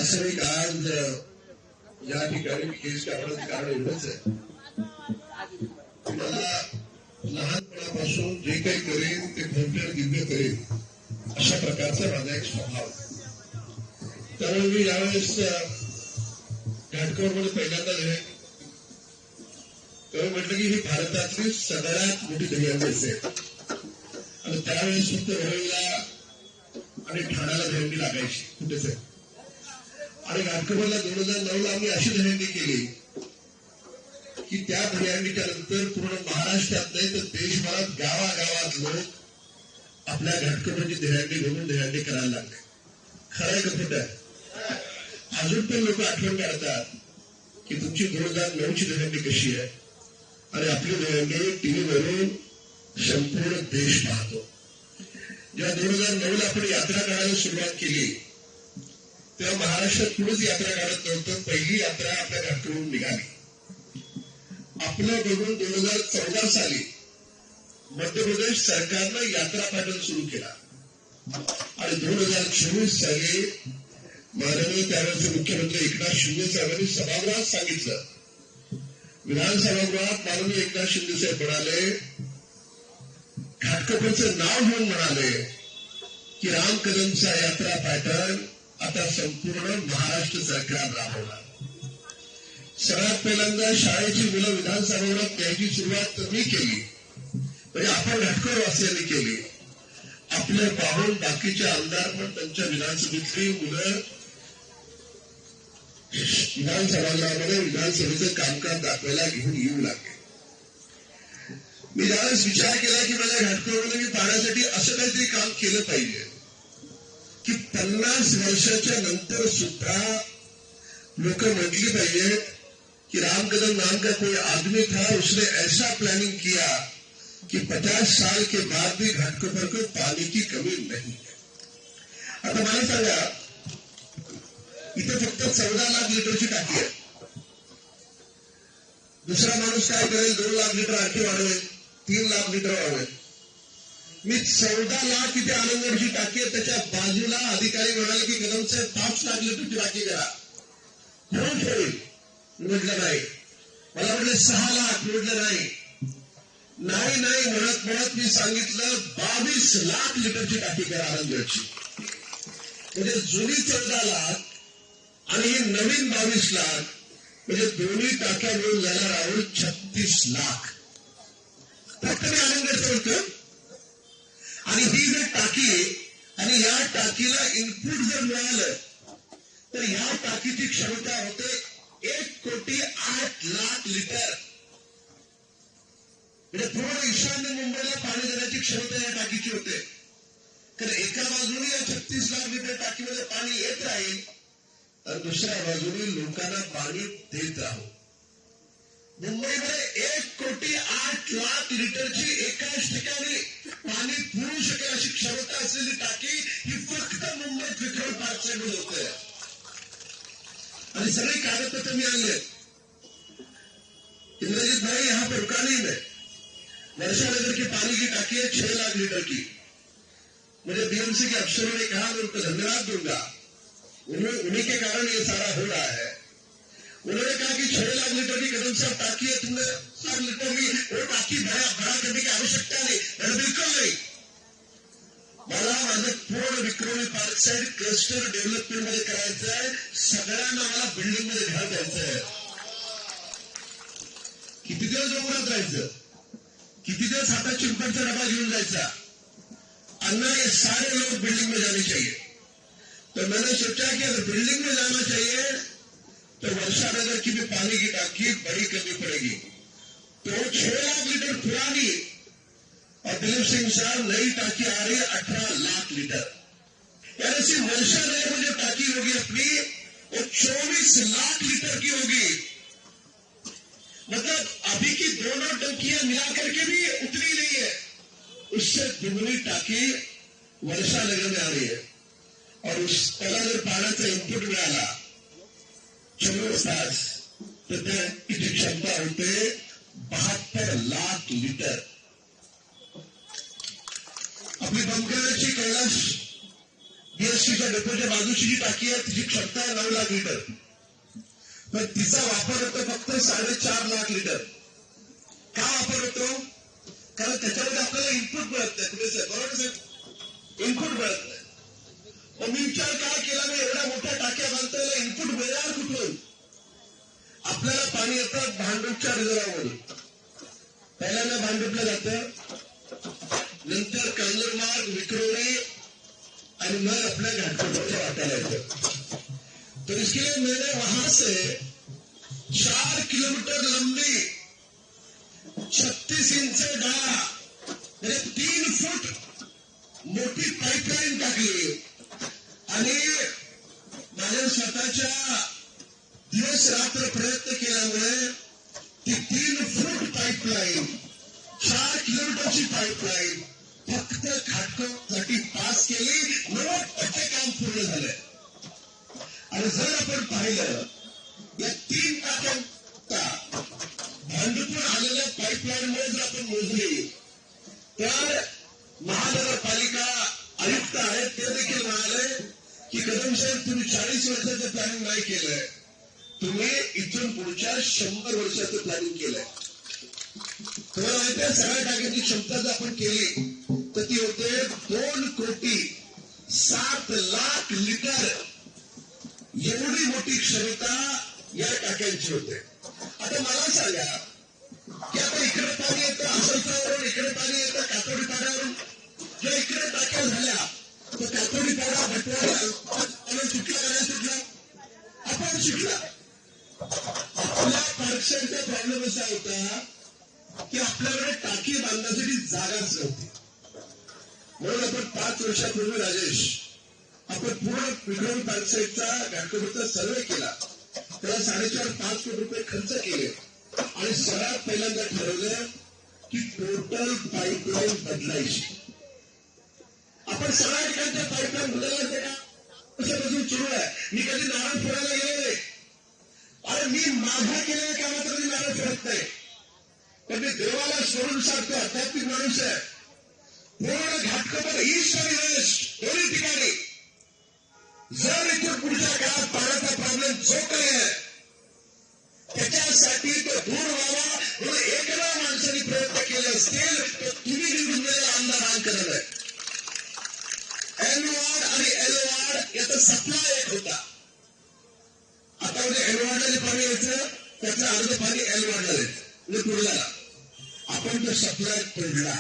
वास्तविक आज या ठिकाणी मी केस काढण्याचं कारण एवढंच आहे. मला लहानपणापासून जे काही करेन ते भव्य दिव्य करेन अशा प्रकारचा माझा एक स्वभाव. त्यामुळे मी यावेळेस घाटकोपरमध्ये पहिल्यांदा झाले तेव्हा म्हटलं की ही भारतातली सगळ्यात मोठी दहीहंडी असेल. आणि त्यावेळेस फक्त वरळीला आणि ठाण्याला दहीहंडी लागायची कुठेच आहे. आणि घाटकोपरला 2009ला आम्ही अशी दहीहंडी केली की त्या दहीहंडीच्या नंतर पूर्ण महाराष्ट्रात नाही तर देशभरात गावागावात लोक आपल्या घाटकोपरची दहीहंडी घेऊन दहीहंडी करायला लागले. खरंय का खोटं आहे? अजून पण लोक आठवण काढतात की तुमची 2009ची दहीहंडी कशी आहे. आणि आपली दहीहंडी टीव्हीवरून संपूर्ण देश पाहतो. जेव्हा 2009ला आपण यात्रा काढायला सुरुवात केली तेव्हा महाराष्ट्रात कुणीच यात्रा काढत नव्हतं. पहिली यात्रा आपल्या घाटकोपरहून निघाली. आपलं बघून 2014 साली मध्य प्रदेश सरकारनं यात्रा पॅटर्न सुरू केला. आणि 2024 साली माननीय त्यावेळेचे मुख्यमंत्री एकनाथ शिंदे साहेबांनी सभागृहात सांगितलं. विधानसभागृहात माननीय एकनाथ शिंदे साहेब म्हणाले, घाटकोपरचं नाव घेऊन म्हणाले की राम कदमचा यात्रा पॅटर्न आता संपूर्ण महाराष्ट्र सरकार राबवणार. सगळ्यात पहिल्यांदा शाळेची मुलं विधानसभागृहात यायची सुरुवात मी केली. म्हणजे आपण घाटकोपरवासियांनी केली. आपले पाहून बाकीचे आमदार पण त्यांच्या विधानसभेतली मुलं विधानसभागृहामध्ये विधानसभेचं कामकाज दाखवायला घेऊन येऊ लागले. मी ज्यावेळेस विचार केला की माझ्या घाटकोपरमध्ये मी पाण्यासाठी असं काहीतरी काम केलं पाहिजे की 50 वर्षाच्या नंतर सुद्धा लोक म्हटली पाहिजे कि राम कदम नाम का कोई आदमी था, उसने ऐसा प्लानिंग किया कि 50 साल के बाद भी घाटकोपर को पानी की कमी नहीं है. आता मला सांगा, इथे फक्त 14 लाख लिटरची टाकी आहे. दुसरा माणूस काय करेल? 2 लाख लिटर आणखी वाढवेल, 3 लाख लिटर वाढवेल. मी 14 लाख इथे आनंदगडची टाकी आहे. त्याच्या बाजूला अधिकारी म्हणाले की कदम साहेब 5 लाख लिटरची टाकी करा. कोण ठेवेल? म्हटलं नाही. मला म्हटलं 6 लाख. म्हटलं नाही. नाही म्हणत म्हणत मी सांगितलं 22 लाख लिटरची टाकी करा आनंदगडची. म्हणजे जुनी 14 लाख आणि हे नवीन 22 लाख म्हणजे दोन्ही टाक्या मिळून जाणार आहोत 36 लाख. फक्त मी आनंदगडचं म्हणतो. आणि ही जर टाकी आणि या टाकीला इनपुट जर मिळालं तर या टाकीची क्षमता होते 1,08,00,000 लिटर. म्हणजे पूर्ण ईशान्य मुंबईला पाणी देण्याची क्षमता या टाकीची होते. कारण एका बाजूने या 36 लाख लिटर टाकीमध्ये पाणी येत राहील तर दुसऱ्या बाजूने लोकांना पाणी देत राहू. मुंबईमध्ये 1,08,00,000 लिटरची एकाच ठिकाणी पाणी पुरू शकेल अशी क्षमता असलेली टाकी ही फक्त मुंबईत विक्रम पार्कसाठी होते. आणि सगळे कागदपत्र मी आणले. इंद्रजीत भाई यहाँ पर रुका नहीं मैं. वर्षा नगर की पानी की टाकी है 6 लाख लीटर की. मुझे बीएमसी के अफसरों ने कहा मैं उनको धन्यवाद दूंगा. उन्हीं के कारण ये सारा हो रहा है. उन्होंने कहा कि 6 लाख लीटर की कदम साहब टाकी है, तुमने 7 लीटर की वो टाकी बड़ा करने की आवश्यकता नहीं. बिल्कुल नहीं. मला माझं पूर्ण विक्रमी पार्क साइड क्लस्टर डेव्हलपमेंट मध्ये करायचं आहे. सगळ्यांना मला बिल्डिंग मध्ये घर द्यायचं आहे. किती दिवस डोंगरात राहायचं? किती दिवस हातात चिंपटचा डबा घेऊन जायचा? अन्ना ये सारे लोग बिल्डिंग में जाने चाहिए. तो मैंने सोचा कि अगर बिल्डिंग में जाना चाहिए तो वर्षा नगर की भी पानी की टाकी बड़ी करनी पड़ेगी. तो 6 लाख लीटर पुरानी और दिलीप सिंह साहब नई टाकी आ रही है 18 लाख लीटर. यानी सिर्फ वर्षा नगर में जो टाकी होगी अपनी वो 24 लाख लीटर की होगी. मतलब अभी की दोनों टंकियां मिला करके भी उतनी नहीं है. उससे दुगनी टाकी वर्षा नगर में आ रही है. और उस त्याला जर पाण्याचा इनपुट मिळाला 24 तास तर त्याची क्षमता होते 72 लाख लिटर. आपली बंकराची कैलास बीएससीच्या डेपोच्या बाजूची जी टाकी आहे तिची क्षमता आहे 9 लाख लिटर, पण तिचा वापर होतो फक्त 4.5 लाख लिटर. का वापर होतो? कारण त्याच्यामध्ये आपल्याला इनपुट मिळत नाही. कुठे साहेब बरोबर साहेब, इनपुट मिळत नाही. मग मी विचार काय केला, मी एवढ्या मोठ्या टाक्या बांधता याला इनपुट मिळणार कुठून? आपल्याला पाणी येतं भांडूपच्या रिझर्व्हरमधून. पहिल्यांदा भांडूपला जातं, नंतर कांजूरमार्ग, विक्रोळी आणि मग अपना घाटकोपरच्या वाट्याला येतं. तो इसके लिए मैंने वहां से 4 किलोमीटर लंबी 36 इंच डाळा म्हणजे 3 फूट मोठी पाईपलाईन टाकली आणि माझ्या स्वतःच्या दिवस रात्र प्रयत्न केल्यामुळे ती 3 फूट पाईपलाईन 4 किलोमीटरची पाईपलाईन फक्त घाटकोपरसाठी पास केली. 90% काम पूर्ण झालंय. आणि जर आपण पाहिलं या 3 टाक्यांचा भांडूपूर आलेल्या पाईपलाईनमुळे जर आपण मोजली तर महानगरपालिका आयुक्त आहेत ते देखील म्हणाले की कदम साहेब तुम्ही 40 वर्षाचं प्लॅनिंग नाही केलंय, तुम्ही इथून पुढच्या 100 वर्षाचं प्लॅनिंग केलंय. तुम्हाला माहिती आहे सगळ्या टाक्यांची क्षमता जर आपण केली तर ती होते 2,07,00,000 लिटर. एवढी मोठी क्षमता या टाक्यांची होते. आता मला सांगा की आता इकडे पाणी येतं आसलपावरून, इकडे पाणी येतं कातोडी पाड्यावरून. जर इकडे टाक्या झाल्या तर कातोडी पाडा भटवाडा सुटला का नाही सुटला? आपण सुटला. आपल्या पार्कशनचा प्रॉब्लेम असा होता की आपल्याकडे टाकी बांधण्यासाठी जागाच नव्हती. म्हणून आपण 5 वर्षापूर्वी राजेश आपण पूर्ण विक्रमी पार्कसाईडचा घाटकोपरचा सर्वे केला. त्याला 4.5-5 कोटी रुपये खर्च केले आणि सगळ्यात पहिल्यांदा ठरवलं की टोटल पाईपलाईन बदलायची. आपण सगळ्या ठिकाणच्या पाईपलाईन बदलायचे का? वर्षापासून सुरू आहे. मी कधी नारळ फोडायला गेलो नाही. अरे मी माझ्या केलेल्या कामात कधी नारळ फोडत नाही. पण मी देवाला सोडून सांगतो, आध्यात्मिक माणूस आहे. पूर्ण घाटकोपर ईस्ट आणि वेस्ट दोन्ही ठिकाणी जर इथून पुढच्या काळात पाण्याचा प्रॉब्लेम जो काही आहे त्याच्यासाठी तो दूर व्हावा म्हणून एकदा माणसांनी प्रयत्न केले असतील तर तुम्ही निवडून दिलेला आमदार रामकरण आहे. एलवाड आणि एलवाड याचा सप्लाय एक होता. आता म्हणजे एलवाडला जे पाणी यायचं त्याचं अर्ध पाणी एलवाडला द्यायचं म्हणजे कुर्ल्याला. आपण तो सप्लाय तोडला.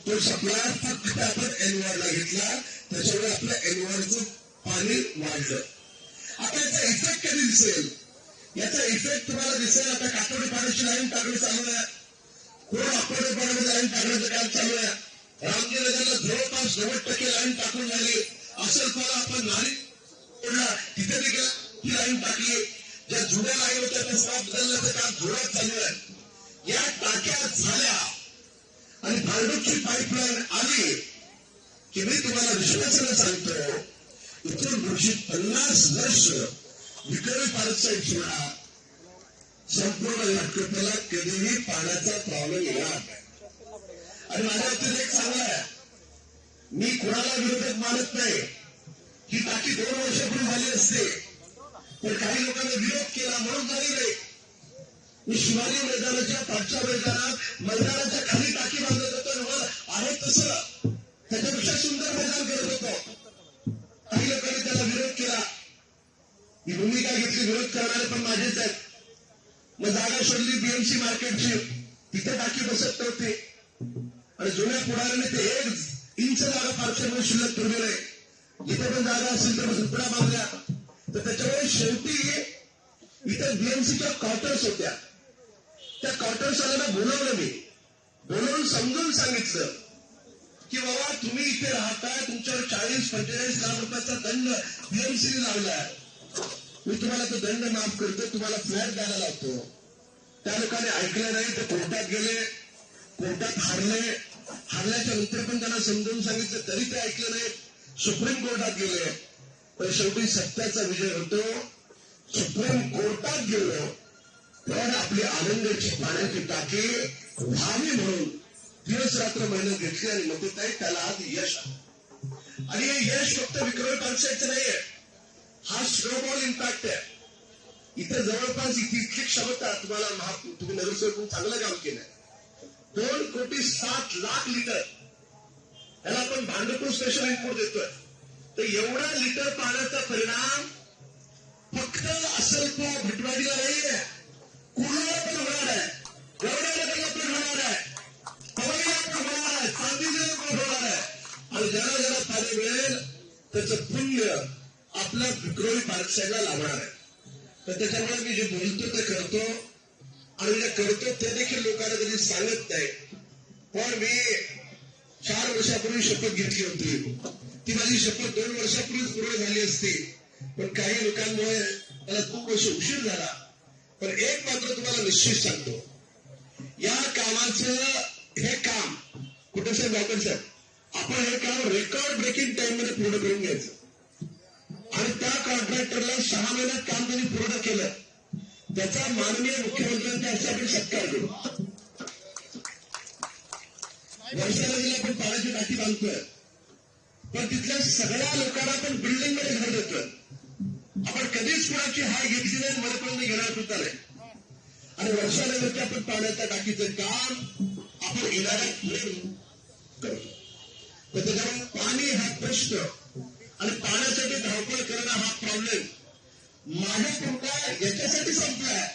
तो सप्लाय फक्त आपण एलवाडला घेतला. त्याच्यामुळे आपलं एलवाडचं पाणी वाढलं. आता याचा इफेक्ट कधी दिसेल? याचा इफेक्ट तुम्हाला दिसेल आता कातोडी पाण्याची लाईन टाकणं चालू आहे. कोण अप्पर पाण्यामध्ये लाईन टाकण्याचं काम चालू आहे. रामजीनगरला जवळपास 90% लाईन टाकून झाली. आसलपाला आपण नाली तोडला तिथे देखील ही लाईन टाकली. ज्या जुन्या लाईन होत्या त्या सगळ्या बदलण्याचं काम जोरात चालू आहे. या टाक्या झाल्या आणि भांडूपची पाईपलाईन आली की मी तुम्हाला विश्वासानं सांगतो इथून पुढची 50 वर्ष विक्रमी पार्कसाईड सोडा संपूर्ण घाटकोपरला कधीही पाण्याचा प्रॉब्लेम येणार नाही. आणि माझ्या बाबतीत एक चांगला आहे, मी कोणाला विरोधक मानत नाही. ही टाकी 2 वर्षापूर्वी झाली असते पण काही लोकांनी विरोध केला म्हणून झाली नाही. मी शिवाजी मैदानाच्या पाठच्या मैदानाच्या खाली टाकी बांधत होतो. आहे तसं त्याच्यापेक्षा सुंदर मैदान करत होतो. काही लोकांनी त्याला विरोध केला. ही भूमिका घेतली, विरोध करणारे पण माझेच आहेत. मग जागा शोधली बीएमसी मार्केटची, तिथे टाकी बसत नव्हती आणि जुन्या पुढाऱ्याने ते 1 इंच जागा पार्कमध्ये शिल्लक ठेवली नाही. जिथे पण जागा असेल तर झुपड्या बांधल्या. तर त्याच्यामुळे शेवटी इथे बीएमसीच्या क्वार्टर्स होत्या. त्या क्वार्टर्सवाल्यांना बोलवलं मी, बोलवून समजून सांगितलं की बाबा तुम्ही इथे राहताय, तुमच्यावर 40-45 लाख रुपयाचा दंड बीएमसीने लावलाय. मी तुम्हाला तो दंड माफ करतो, तुम्हाला फ्लॅट द्यायला लावतो. त्या लोकांनी ऐकलं नाही. ते कोर्टात गेले, कोर्टात हारल्याच्या नंतर पण त्यांना समजून सांगितलं तरी ते ऐकलं नाही. सुप्रीम कोर्टात गेले पण शेवटी सत्याचा विजय होतो. सुप्रीम कोर्टात गेलो पण आपली आनंदाची पाण्याची टाकी व्हावी म्हणून दिवस रात्र मेहनत घेतली आणि मग त्याला आज यश. आणि हे यश फक्त विक्रमी पानशेटचं नाहीये, हा स्नोबॉल इम्पॅक्ट आहे. इथे जवळपास इथली क्षमता तुम्हाला तुम्ही नगरसेवक चांगलं काम केलंय. 2,07,00,000 लिटर याला आपण भांडूपूर स्पेशल इनपुट देतोय. तर एवढा लिटर पाण्याचा परिणाम फक्त असल्प भटवाडीला नाहीये, कुर्ला पण होणार आहे, गवड्याला पण होणार आहे, पवईला पण होणार आहे, चांदीला पण होणार आहे. आणि ज्याला ज्याला पाणी मिळेल त्याचं पुण्य आपल्या विक्रोळी पार्कसाईडला लाभणार आहे. तर त्याच्यामुळे मी जे बोलतो ते करतो आणि जे करतो ते देखील लोकांना कधी सांगत नाही. पण मी 4 वर्षापूर्वी शपथ घेतली होती. ती माझी शपथ 2 वर्षापूर्वीच पूर्ण झाली असती, पण काही लोकांमुळे मला खूप वर्ष उशीर झाला. पण एक मात्र तुम्हाला निश्चित सांगतो, या कामाचं हे काम कुठे साहेब गावकर साहेब, आपण हे काम रेकॉर्ड ब्रेकिंग टाइम मध्ये पूर्ण करून घ्यायचं. आणि त्या कॉन्ट्रॅक्टरला 6 महिन्यात काम त्यांनी पूर्ण केलं, त्याचा माननीय मुख्यमंत्र्यांच्या हस्ते आपण सत्कार करू. वर्षाला जिल्हा आपण पाण्याची टाकी बांधतोय, पण तिथल्या सगळ्या लोकांना आपण बिल्डिंग मध्ये घर देतोय. आपण कधीच कुणाची हाय घेतली नाही, मरेपर्यंत घेणार सुद्धा नाही. आणि वर्षानगरचे आपण पाण्याच्या टाकीचं काम आपण येणाऱ्या करतो. तर त्याच्यामुळे पाणी हा प्रश्न आणि पाण्यासाठी धावपळ करणं हा प्रॉब्लेम माझ्या पुरता याच्यासाठी संपलाय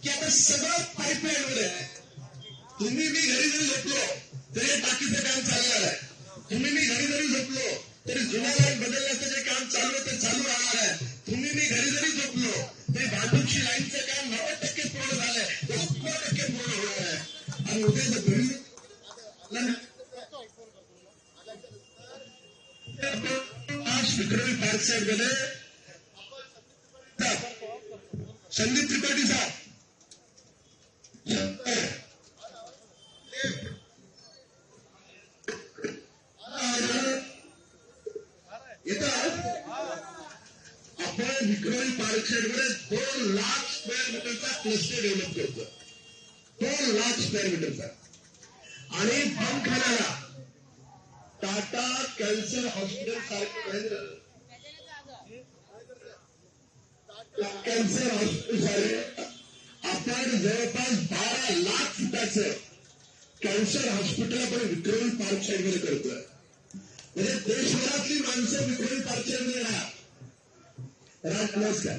की आता सगळं पाईपलाईनवर आहे. तुम्ही मी घरी जरी झोपलो तरी टाकीचं काम चालणार आहे. तुम्ही मी घरी जरी झोपलो तरी जुन्या लाईन बदलण्याचं जे काम चालू आहे ते चालू राहणार आहे. तुम्ही मी घरी जरी झोपलो तरी भांडूपची लाईनचं काम 90% पूर्ण झालंय, 100% पूर्ण होणार आहे. आणि उद्या जर घरी विक्रमी पार्क साईड मध्ये संदीप त्रिपाठी साहेब येतात. आपण विक्रमी पार्क साईड मध्ये 2 लाख स्क्वेअर मीटरचा क्लस्टर डेव्हलप करतो. 2 लाख स्क्वेअर मीटरचा. आणि बंदखान्याला टाटा कॅन्सर हॉस्पिटल सारखे कॅन्सर हॉस्पिटल सारखे आपण जवळपास 12 लाख फुटाचं कॅन्सर हॉस्पिटल आपण विक्रमी पार्क साईड मध्ये करतोय. म्हणजे देशभरातली माणसं विक्रमी पार्क साईड मध्ये राहा. नमस्कार.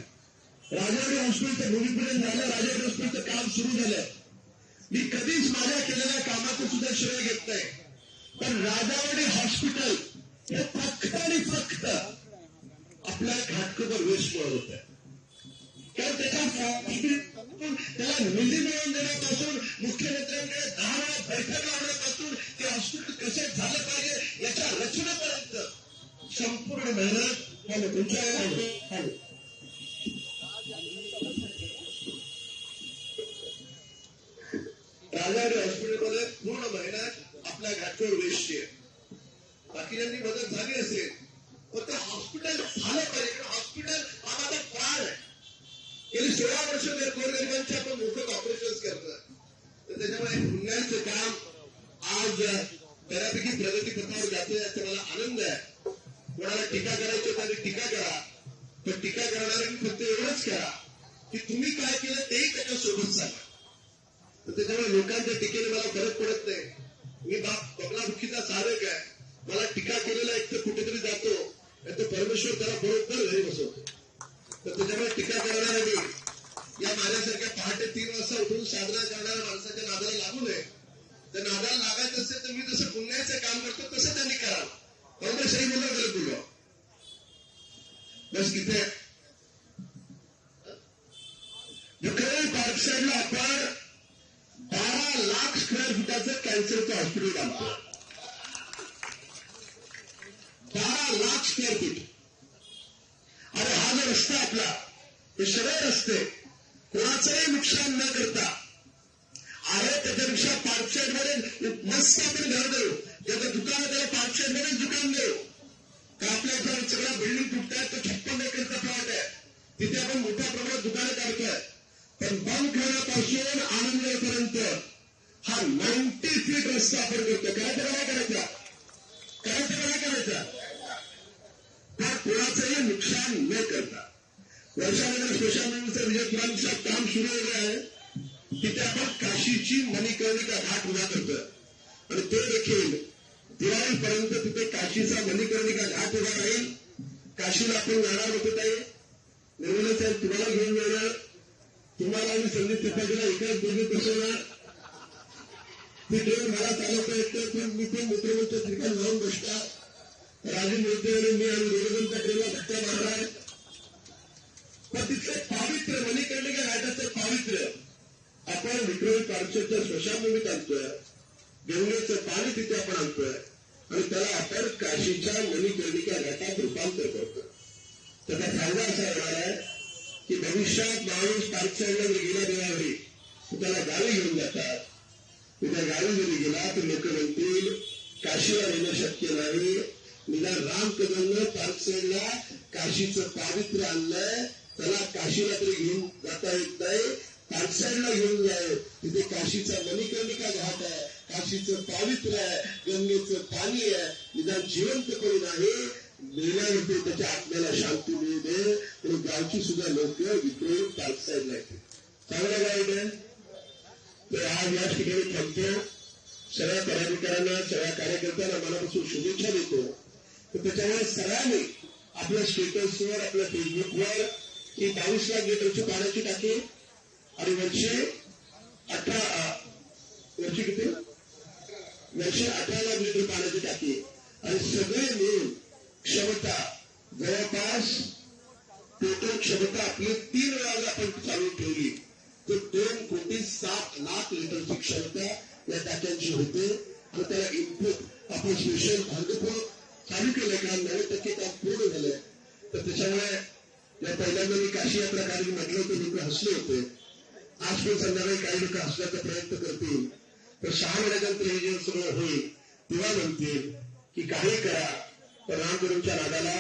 राजावाडी हॉस्पिटलचं भूमिपूजन झालं, राजावाडी हॉस्पिटलचं काम सुरू झालं. मी कधीच माझ्या केलेल्या कामाचं सुद्धा श्रेय घेत नाही, पण राजावाडी हॉस्पिटल हे फक्त आणि फक्त आपल्या घाटकोपर वेस्टमुळे होत आहे. कारण त्याला निधी मिळवून देण्यापासून, मुख्यमंत्र्यांकडे 10 वेळा बैठक लावण्यापासून ते हॉस्पिटल कसे झालं पाहिजे याच्या रचनेपर्यंत संपूर्ण मेहनत तुमच्या राजावाडी हॉस्पिटलमध्ये पूर्ण मेहनत आपल्या घाटकोपर वेस्टची आहे. बाकीच्यांनी मदत झाली असेल, पण ते हॉस्पिटल झालं पाहिजे. हॉस्पिटल हा माझा प्राण आहे. गेली 16 वर्ष गोरगरिबांचे आपण मोफत ऑपरेशन्स करतोय. तर त्याच्यामुळे पुण्याचं काम आज बऱ्यापैकी प्रगती पथावर जातोय याचा मला आनंद आहे. कोणाला टीका करायची त्याने टीका करा, पण टीका करणाऱ्यांनी फक्त एवढंच करा की तुम्ही काय केलं तेही त्याच्यासोबत सांगा. तर त्याच्यामुळे लोकांच्या टीकेने मला फरक पडत नाही. मी बबलामुखीचा साधक आहे. मला टीका केलेला एक तर कुठेतरी जातो, तर परमेश्वर त्याला बरोबर घरी बसवतो. तर त्याच्यामुळे टीका करणारा मी या माझ्यासारख्या पहाटे 3 वाजता उठून साधना करणाऱ्या माणसाच्या नादाला लागू नये. त्या नादाला लागायचं असेल तर मी जसं पुण्याचं काम करतो तसं त्यांनी करावं. काँग्रेस सही बोललो गलत बोललो बस. तिथे विक्रमी पार्क साईडला आपण 12 लाख स्क्वेअर फुटाचं कॅन्सरचं हॉस्पिटल बांधतो. 12 लाख स्क्वेअर फूट. आणि हा जो रस्ता आपला हे सगळे रस्ते कोणाचंही नुकसान न करता आहे. त्याच्यापेक्षा पार्क साईड मध्ये मस्त आपण घर देऊ, त्याचं दुकान त्याला पार्क साईड मध्येच दुकान देऊ. का आपल्या इथं सगळ्या बिल्डिंग तुटतायत, तो 56 एकरचा प्लॉट आहे, तिथे आपण मोठ्या प्रमाणात दुकानं काढतोय. पण बंदखान्यापासून आनंदपर्यंत हा 90 फीट रस्ता आपण करतो. करायचं का नाही करायचा? करायचं का नाही करायचा? काम न करता वर्षानगर स्मशानभूमीचं विजयपुरांचं काम सुरू झालं आहे. तिथे आपण काशीची मणिकर्णिका घाट उभा करतोय आणि ते देखील दिवाळीपर्यंत तिथे काशीचा मणिकर्णिका घाट उभा राहील. काशीला आपण जाणार होतो ताई निर्मला साहेब तुम्हाला घेऊन जाणार, तुम्हाला आणि संदीप त्रिपाठीला एकाच बोगीत बसवणार. ती ट्रेन मला चालवता येतं पण मी पण मूत्रमंच्या ठिकाणी जाऊन बसणार. राजू मोहिते मी आणि दोघं त्या ट्रेनला धक्का मारणार. पण तिथले पावित्र्य मणिकर्णिका घाटाचं पावित्र्य आपण विक्रमी पार्श्वच्या स्मशानभूमीत आणतोय. गंगेचं पाणी तिथे आपण आणतोय आणि त्याला आपण काशीच्या मणिकर्णिका घाटात रूपांतर करतोय. त्याचा फायदा असा होणार आहे की भविष्यात माणूस पार्कसाईडला जर गेला देवावरी त्याला गावी घेऊन जातात. त्या गावी जरी गेला तर लोक म्हणतील काशीला येणं शक्य नाही, निदान राम कदमनं पार्कसाईडला काशीचं पावित्र्य आणलंय, त्याला काशीला तरी घेऊन जाता येत नाही, पार्कसाईडला घेऊन जाय. तिथे काशीचा मणिकर्णिका घाट आहे, काशीचं पावित्र्य आहे, गंगेचं पाणी आहे, निदान जिवंत करून आहे मेल्यावरती त्याच्या आत्म्याला शांती मिळू दे म्हणून गावची सुद्धा लोक विक्रमी पार्कसाईडला येतील. चांगलं गाईड आहे. तर आज या ठिकाणी थांबतो. सगळ्या पदाधिकाऱ्यांना सगळ्या कार्यकर्त्यांना मनापासून शुभेच्छा देतो. तर त्याच्यामुळे सगळ्यांनी आपल्या स्टेटसवर आपल्या फेसबुकवर ही 22 लाख लिटरची पाण्याची टाकी आणि वर्षे 18 लाख लिटर पाण्याची टाकी आणि सगळे मिळून क्षमता जवळपास टोटल क्षमता आपली 3 वेळा आपण चालू ठेवली तर 2,07,00,000 लिटरची क्षमता या टाक्यांची होते. आणि त्याला इनपुट आपण स्पेशल भांडवल चालू केलं काम 90% काम पूर्ण झालंय. तर त्याच्यामुळे या पहिल्यांदा मी काशी यात्रा काढून म्हटलं होतं लोक हसले होते. आज पण संध्याकाळी काही लोक हसण्याचा प्रयत्न करतील. तर 6 महिन्यानंतर हे जे सगळं होईल तेव्हा म्हणतील की काही करा पण रामगुरूंच्या नादाला